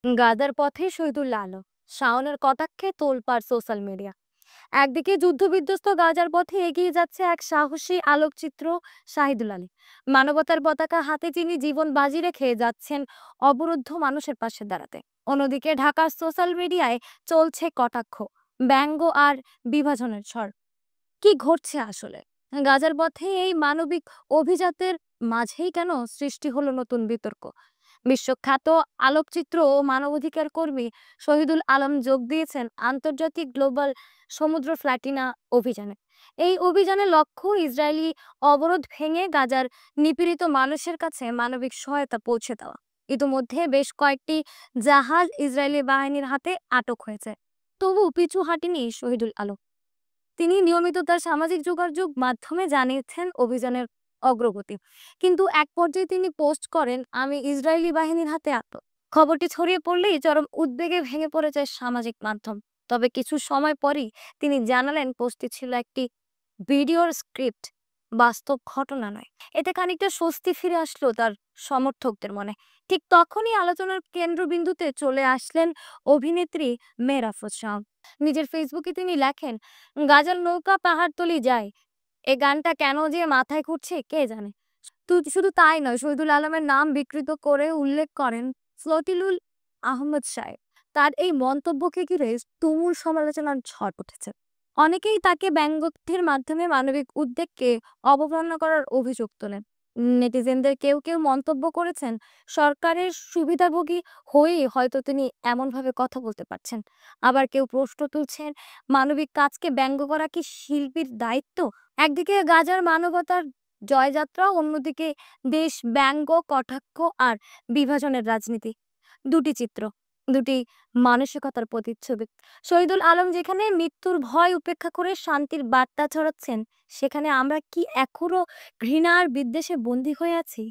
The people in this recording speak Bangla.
গাদার পথে শহীদুল্লাহ আলম, শাওনের কটাক্ষে তোলপাড় সোশ্যাল মিডিয়া। একদিকে যুদ্ধবিধ্বস্ত গাজার পথে এগিয়ে যাচ্ছে এক সাহসী আলোকচিত্র শাহিদুল আলী। মানবতার পতাকা হাতে তিনি জীবন বাজি রেখে যাচ্ছেন অবরুদ্ধ মানুষের পাশে দাঁড়াতে। অন্যদিকে ঢাকার সোশ্যাল মিডিয়ায় চলছে কটাক্ষ, ব্যঙ্গ আর বিভাজনের ঝড়। কি ঘটছে আসলে? গাজার পথে এই মানবিক অভিজাতের মাঝেই কেন সৃষ্টি হলো নতুন বিতর্ক? বিশ্বখ্যাত আলোকচিত্র ও মানবাধিকার কর্মী শহীদুল আলম যোগ দিয়েছেন আন্তর্জাতিক গ্লোবাল সমুদ্র ফ্ল্যাটিনা অভিযানে। এই অভিযানের লক্ষ্য ইসরায়েলি অবরোধ ভেঙে গাজার নিপীড়িত মানুষের কাছে মানবিক সহায়তা পৌঁছে দেওয়া। ইতিমধ্যে বেশ কয়েকটি জাহাজ ইসরায়েলি বাহিনীর হাতে আটক হয়েছে, তবু পিছু হাঁটেনি শহীদুল আলম। তিনি নিয়মিত তার সামাজিক যোগাযোগ মাধ্যমে জানিয়েছেন অভিযানের অগ্রগতি, কিন্তু এক পর্যায়ে তিনি পোস্ট করেন, আমি ইসরায়েলি বাহিনীর হাতে আটক। খবরটি ছড়িয়ে পড়লেই চরম উদ্বেগে ভেঙে পড়ে যায় সামাজিক মাধ্যম। তবে কিছু সময় পরই তিনি জানালেন পোস্টটি ছিল একটি ভিডিওর স্ক্রিপ্ট, বাস্তব ঘটনা নয়। এতে খানিকটা স্বস্তি ফিরে আসলো তার সমর্থকদের মনে। ঠিক তখনই আলোচনার কেন্দ্রবিন্দুতে চলে আসলেন অভিনেত্রী মেহর আফরোজ শাওন। নিজের ফেসবুকে তিনি লেখেন, গাজার নৌকা পাহাড়তলি যায়, এই গানটা কেন যে মাথায় ঘুরছে কে জানে। শুধু তাই নয়, শহীদুল আলমের নাম বিকৃত করে উল্লেখ করেন ফজলুল আহমদ সাহেব। তার এই মন্তব্যকে ঘিরে তুমুল সমালোচনার ঝড় উঠেছে। অনেকেই তাকে ব্যঙ্গের মাধ্যমে মানবিক উদ্বেগকে অবমাননা করার অভিযোগ তোলেন। নেটিজেনদের কেউ কেউ মন্তব্য করেছেন, সরকারের সুবিধাভোগী হয়েই হয়তো তিনি এমনভাবে কথা বলতে পারছেন। আবার কেউ প্রশ্ন তুলছেন, মানবিক কাজকে ব্যঙ্গ করা কি শিল্পীর দায়িত্ব? একদিকে গাজার মানবতার জয়যাত্রা, অন্যদিকে দেশ ব্যঙ্গ, কটাক্ষ আর বিভাজনের রাজনীতি। দুটি চিত্র, দুটি মানসিকতার প্রতিচ্ছবি। শহীদুল আলম যেখানে মৃত্যুর ভয় উপেক্ষা করে শান্তির বার্তা ছড়াচ্ছেন, সেখানে আমরা কি এখনো ঘৃণার বিদ্বেষে বন্দী হয়ে আছি?